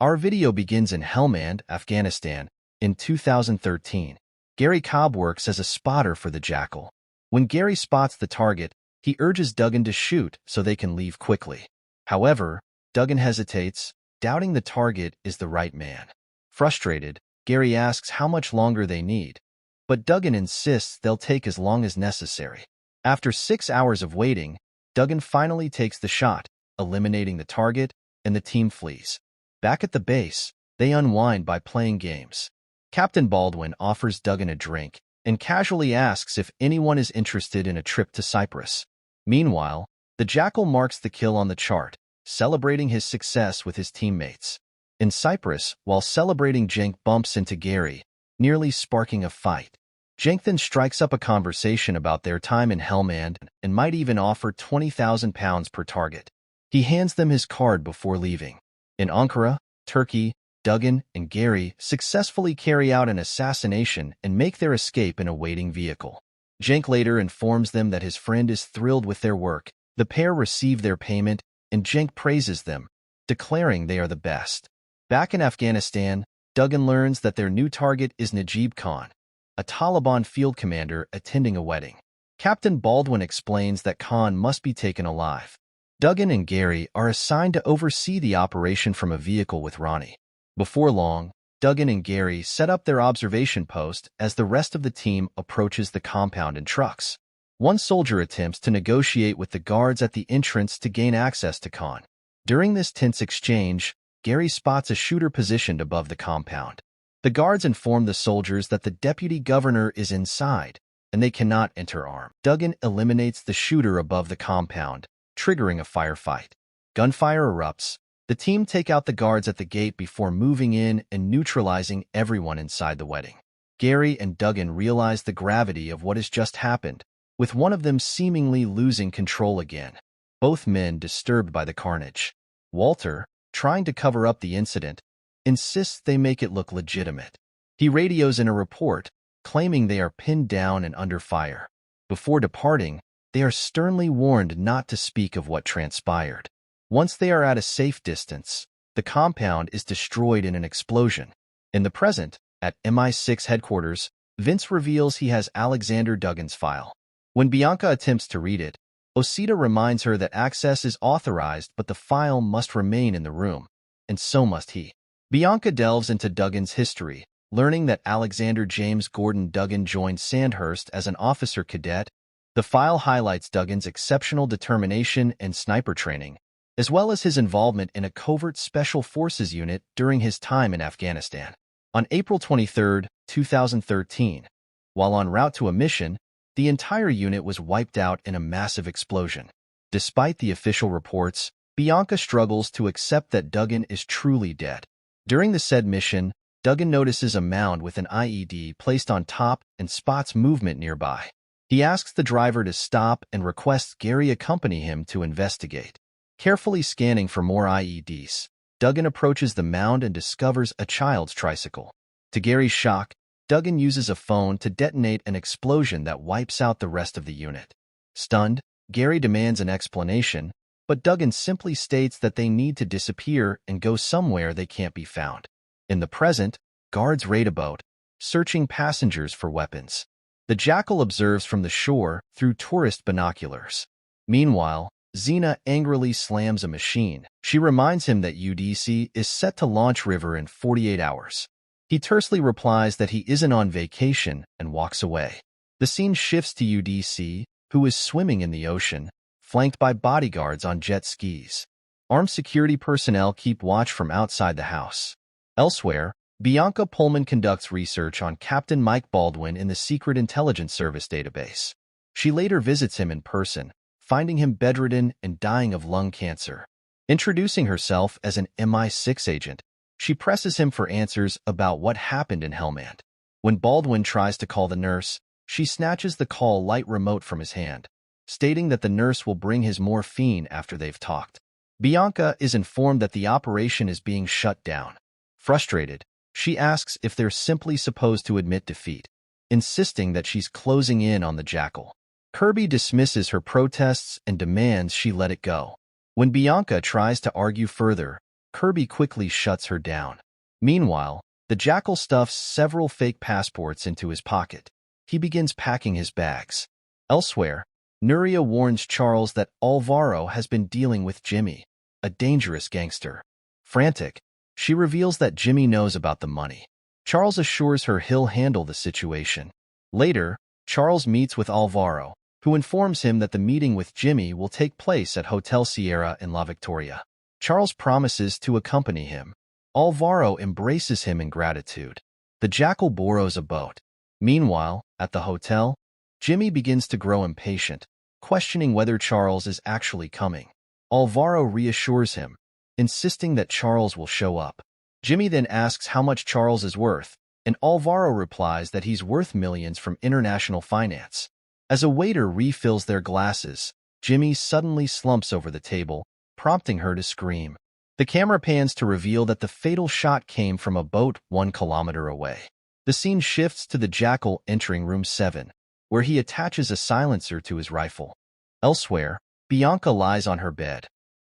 Our video begins in Helmand, Afghanistan, in 2013. Gary Cobb works as a spotter for the Jackal. When Gary spots the target, he urges Duggan to shoot so they can leave quickly. However, Duggan hesitates, doubting the target is the right man. Frustrated, Gary asks how much longer they need, but Duggan insists they'll take as long as necessary. After 6 hours of waiting, Duggan finally takes the shot, eliminating the target, and the team flees. Back at the base, they unwind by playing games. Captain Baldwin offers Duggan a drink and casually asks if anyone is interested in a trip to Cyprus. Meanwhile, the Jackal marks the kill on the chart, celebrating his success with his teammates. In Cyprus, while celebrating, Cenk bumps into Gary, nearly sparking a fight. Cenk then strikes up a conversation about their time in Helmand and might even offer £20,000 per target. He hands them his card before leaving. In Ankara, Turkey, Duggan and Gary successfully carry out an assassination and make their escape in a waiting vehicle. Cenk later informs them that his friend is thrilled with their work. The pair receive their payment, and Cenk praises them, declaring they are the best. Back in Afghanistan, Duggan learns that their new target is Najib Khan, a Taliban field commander attending a wedding. Captain Baldwin explains that Khan must be taken alive. Duggan and Gary are assigned to oversee the operation from a vehicle with Ronnie. Before long, Duggan and Gary set up their observation post as the rest of the team approaches the compound in trucks. One soldier attempts to negotiate with the guards at the entrance to gain access to Khan. During this tense exchange, Gary spots a shooter positioned above the compound. The guards inform the soldiers that the deputy governor is inside, and they cannot enter armed. Duggan eliminates the shooter above the compound, triggering a firefight. Gunfire erupts. The team take out the guards at the gate before moving in and neutralizing everyone inside the wedding. Gary and Duggan realize the gravity of what has just happened, with one of them seemingly losing control again. Both men disturbed by the carnage. Walter, trying to cover up the incident, insists they make it look legitimate. He radios in a report, claiming they are pinned down and under fire. Before departing, they are sternly warned not to speak of what transpired. Once they are at a safe distance, the compound is destroyed in an explosion. In the present, at MI6 headquarters, Vince reveals he has Alexander Duggan's file. When Bianca attempts to read it, Osita reminds her that access is authorized but the file must remain in the room, and so must he. Bianca delves into Duggan's history, learning that Alexander James Gordon Duggan joined Sandhurst as an officer cadet. The file highlights Duggan's exceptional determination and sniper training, as well as his involvement in a covert special forces unit during his time in Afghanistan. On April 23, 2013, while en route to a mission, the entire unit was wiped out in a massive explosion. Despite the official reports, Bianca struggles to accept that Duggan is truly dead. During the said mission, Duggan notices a mound with an IED placed on top and spots movement nearby. He asks the driver to stop and requests Gary accompany him to investigate. Carefully scanning for more IEDs, Duggan approaches the mound and discovers a child's tricycle. To Gary's shock, Duggan uses a phone to detonate an explosion that wipes out the rest of the unit. Stunned, Gary demands an explanation, but Duggan simply states that they need to disappear and go somewhere they can't be found. In the present, guards raid a boat, searching passengers for weapons. The Jackal observes from the shore through tourist binoculars. Meanwhile, Xena angrily slams a machine. She reminds him that UDC is set to launch River in 48 hours. He tersely replies that he isn't on vacation and walks away. The scene shifts to UDC, who is swimming in the ocean, flanked by bodyguards on jet skis. Armed security personnel keep watch from outside the house. Elsewhere, Bianca Pullman conducts research on Captain Mike Baldwin in the Secret Intelligence Service database. She later visits him in person, finding him bedridden and dying of lung cancer. Introducing herself as an MI6 agent, she presses him for answers about what happened in Helmand. When Baldwin tries to call the nurse, she snatches the call light remote from his hand, stating that the nurse will bring his morphine after they've talked. Bianca is informed that the operation is being shut down. Frustrated, she asks if they're simply supposed to admit defeat, insisting that she's closing in on the Jackal. Kirby dismisses her protests and demands she let it go. When Bianca tries to argue further, Kirby quickly shuts her down. Meanwhile, the jackal stuffs several fake passports into his pocket. He begins packing his bags. Elsewhere, Nuria warns Charles that Alvaro has been dealing with Jimmy, a dangerous gangster. Frantic, she reveals that Jimmy knows about the money. Charles assures her he'll handle the situation. Later, Charles meets with Alvaro, who informs him that the meeting with Jimmy will take place at Hotel Sierra in La Victoria. Charles promises to accompany him. Alvaro embraces him in gratitude. The jackal borrows a boat. Meanwhile, at the hotel, Jimmy begins to grow impatient, questioning whether Charles is actually coming. Alvaro reassures him, insisting that Charles will show up. Jimmy then asks how much Charles is worth, and Alvaro replies that he's worth millions from international finance. As a waiter refills their glasses, Jimmy suddenly slumps over the table, prompting her to scream. The camera pans to reveal that the fatal shot came from a boat 1 kilometer away. The scene shifts to the jackal entering room 7, where he attaches a silencer to his rifle. Elsewhere, Bianca lies on her bed,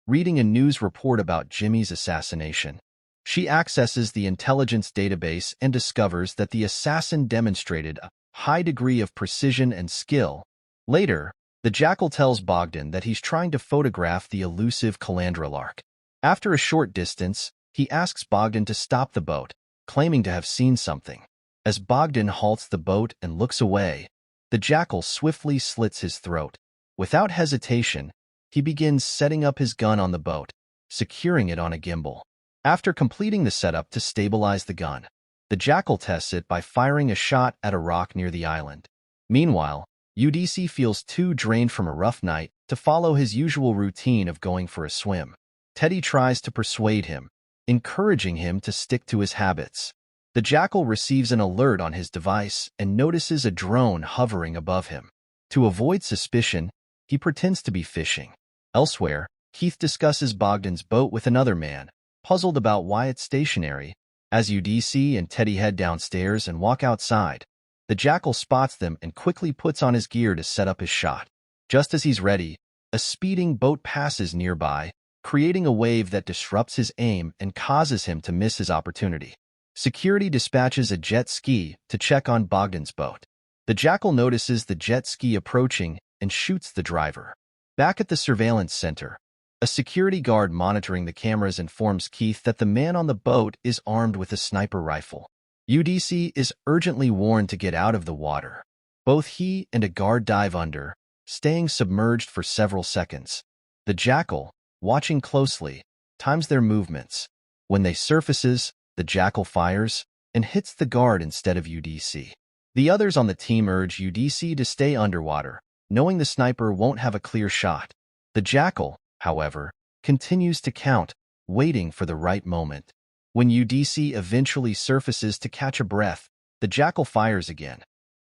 reading a news report about Jimmy's assassination. She accesses the intelligence database and discovers that the assassin demonstrated a high degree of precision and skill. Later, the jackal tells Bogdan that he's trying to photograph the elusive Calandra lark. After a short distance, he asks Bogdan to stop the boat, claiming to have seen something. As Bogdan halts the boat and looks away, the jackal swiftly slits his throat. Without hesitation, he begins setting up his gun on the boat, securing it on a gimbal. After completing the setup to stabilize the gun, the jackal tests it by firing a shot at a rock near the island. Meanwhile, UDC feels too drained from a rough night to follow his usual routine of going for a swim. Teddy tries to persuade him, encouraging him to stick to his habits. The jackal receives an alert on his device and notices a drone hovering above him. To avoid suspicion, he pretends to be fishing. Elsewhere, Keith discusses Bogdan's boat with another man, puzzled about why it's stationary. As UDC and Teddy head downstairs and walk outside, the jackal spots them and quickly puts on his gear to set up his shot. Just as he's ready, a speeding boat passes nearby, creating a wave that disrupts his aim and causes him to miss his opportunity. Security dispatches a jet ski to check on Bogdan's boat. The jackal notices the jet ski approaching and shoots the driver. Back at the surveillance center, a security guard monitoring the cameras informs Keith that the man on the boat is armed with a sniper rifle. UDC is urgently warned to get out of the water. Both he and a guard dive under, staying submerged for several seconds. The jackal, watching closely, times their movements. When they surfaces, the jackal fires and hits the guard instead of UDC. The others on the team urge UDC to stay underwater, knowing the sniper won't have a clear shot. The jackal, however, continues to count, waiting for the right moment. When UDC eventually surfaces to catch a breath, the jackal fires again,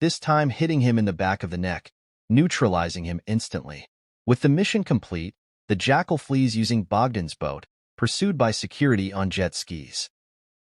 this time hitting him in the back of the neck, neutralizing him instantly. With the mission complete, the jackal flees using Bogdan's boat, pursued by security on jet skis.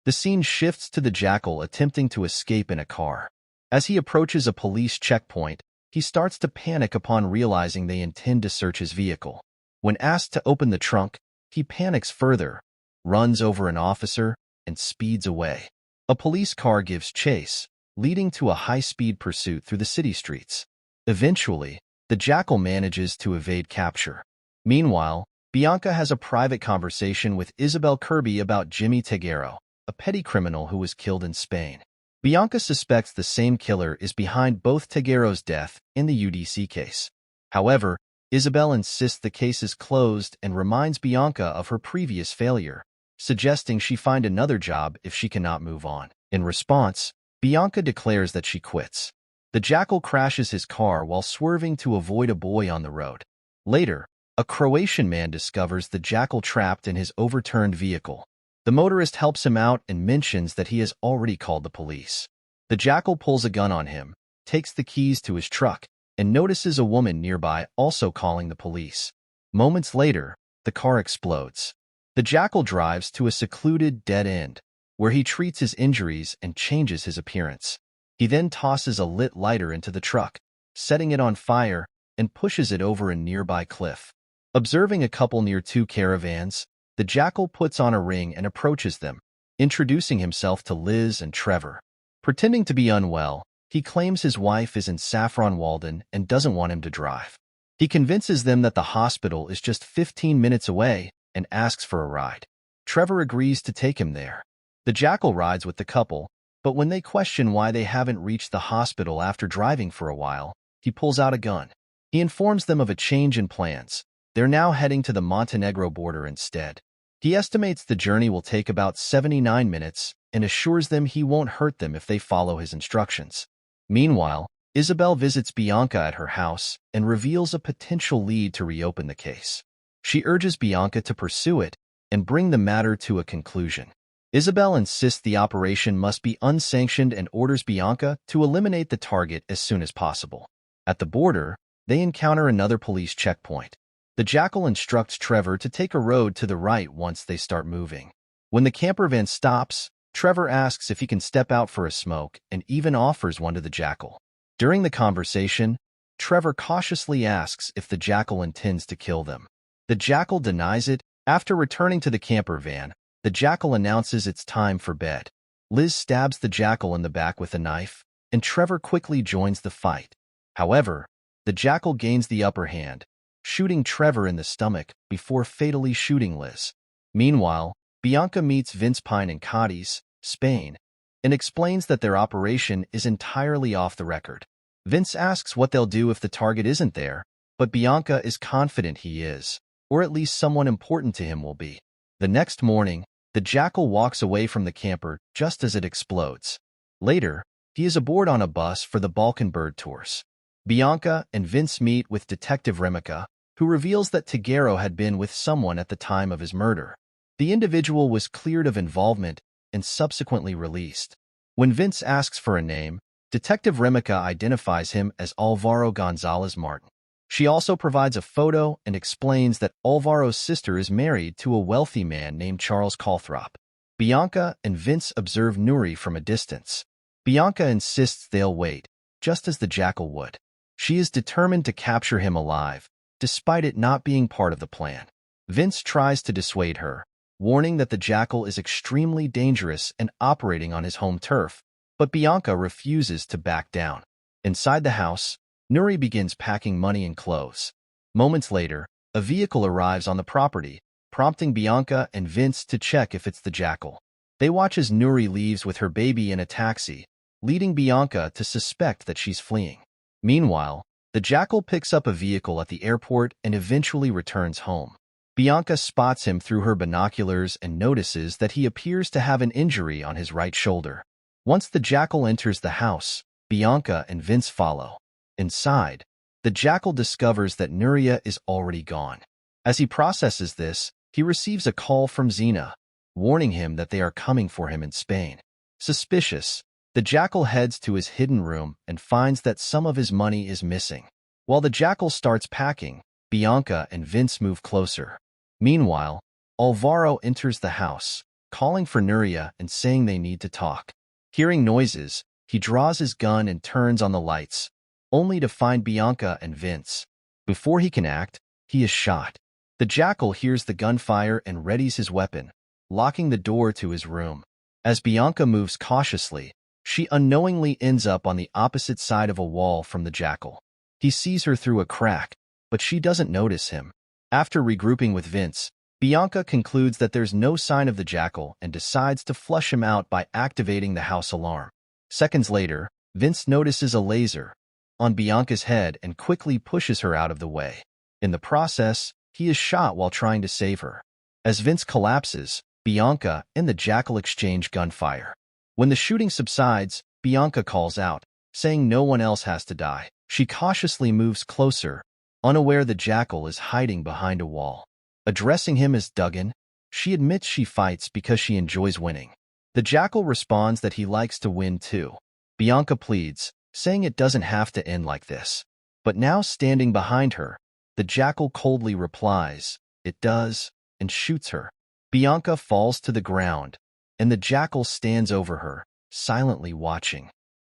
The scene shifts to the jackal attempting to escape in a car. As he approaches a police checkpoint, he starts to panic upon realizing they intend to search his vehicle. When asked to open the trunk, he panics further, runs over an officer, and speeds away. A police car gives chase, leading to a high-speed pursuit through the city streets. Eventually, the jackal manages to evade capture. Meanwhile, Bianca has a private conversation with Isabel Kirby about Jimmy Teguero, a petty criminal who was killed in Spain. Bianca suspects the same killer is behind both Teguero's death and the UDC case. However, Isabel insists the case is closed and reminds Bianca of her previous failure, suggesting she find another job if she cannot move on. In response, Bianca declares that she quits. The jackal crashes his car while swerving to avoid a boy on the road. Later, a Croatian man discovers the jackal trapped in his overturned vehicle. The motorist helps him out and mentions that he has already called the police. The jackal pulls a gun on him, takes the keys to his truck, and notices a woman nearby also calling the police. Moments later, the car explodes. The jackal drives to a secluded dead end, where he treats his injuries and changes his appearance. He then tosses a lit lighter into the truck, setting it on fire, and pushes it over a nearby cliff. Observing a couple near two caravans, the jackal puts on a ring and approaches them, introducing himself to Liz and Trevor. Pretending to be unwell, he claims his wife is in Saffron Walden and doesn't want him to drive. He convinces them that the hospital is just 15 minutes away and asks for a ride. Trevor agrees to take him there. The jackal rides with the couple, but when they question why they haven't reached the hospital after driving for a while, he pulls out a gun. He informs them of a change in plans. They're now heading to the Montenegro border instead. He estimates the journey will take about 79 minutes and assures them he won't hurt them if they follow his instructions. Meanwhile, Isabel visits Bianca at her house and reveals a potential lead to reopen the case. She urges Bianca to pursue it and bring the matter to a conclusion. Isabel insists the operation must be unsanctioned and orders Bianca to eliminate the target as soon as possible. At the border, they encounter another police checkpoint. The jackal instructs Trevor to take a road to the right once they start moving. When the camper van stops, Trevor asks if he can step out for a smoke and even offers one to the jackal. During the conversation, Trevor cautiously asks if the jackal intends to kill them. The jackal denies it. After returning to the camper van, the jackal announces it's time for bed. Liz stabs the jackal in the back with a knife, and Trevor quickly joins the fight. However, the jackal gains the upper hand, shooting Trevor in the stomach before fatally shooting Liz. Meanwhile, Bianca meets Vince Pine in Cadiz, Spain, and explains that their operation is entirely off the record. Vince asks what they'll do if the target isn't there, but Bianca is confident he is, or at least someone important to him will be. The next morning, the jackal walks away from the camper just as it explodes. Later, he is aboard on a bus for the Balkan bird tours. Bianca and Vince meet with Detective Remica, who reveals that Tagero had been with someone at the time of his murder. The individual was cleared of involvement and subsequently released. When Vince asks for a name, Detective Remica identifies him as Alvaro Gonzalez Martin. She also provides a photo and explains that Alvaro's sister is married to a wealthy man named Charles Calthrop. Bianca and Vince observe Nuri from a distance. Bianca insists they'll wait, just as the jackal would. She is determined to capture him alive, despite it not being part of the plan. Vince tries to dissuade her, warning that the jackal is extremely dangerous and operating on his home turf, but Bianca refuses to back down. Inside the house, Nuri begins packing money and clothes. Moments later, a vehicle arrives on the property, prompting Bianca and Vince to check if it's the jackal. They watch as Nuri leaves with her baby in a taxi, leading Bianca to suspect that she's fleeing. Meanwhile, the jackal picks up a vehicle at the airport and eventually returns home. Bianca spots him through her binoculars and notices that he appears to have an injury on his right shoulder. Once the jackal enters the house, Bianca and Vince follow. Inside, the jackal discovers that Nuria is already gone. As he processes this, he receives a call from Zena, warning him that they are coming for him in Spain. Suspicious, the jackal heads to his hidden room and finds that some of his money is missing. While the jackal starts packing, Bianca and Vince move closer. Meanwhile, Alvaro enters the house, calling for Nuria and saying they need to talk. Hearing noises, he draws his gun and turns on the lights, only to find Bianca and Vince. Before he can act, he is shot. The jackal hears the gunfire and readies his weapon, locking the door to his room. As Bianca moves cautiously, she unknowingly ends up on the opposite side of a wall from the jackal. He sees her through a crack, but she doesn't notice him. After regrouping with Vince, Bianca concludes that there's no sign of the jackal and decides to flush him out by activating the house alarm. Seconds later, Vince notices a laser on Bianca's head and quickly pushes her out of the way. In the process, he is shot while trying to save her. As Vince collapses, Bianca and the jackal exchange gunfire. When the shooting subsides, Bianca calls out, saying no one else has to die. She cautiously moves closer, unaware the jackal is hiding behind a wall. Addressing him as Duggan, she admits she fights because she enjoys winning. The jackal responds that he likes to win too. Bianca pleads, saying it doesn't have to end like this. But now standing behind her, the jackal coldly replies, "It does," and shoots her. Bianca falls to the ground, and the jackal stands over her, silently watching.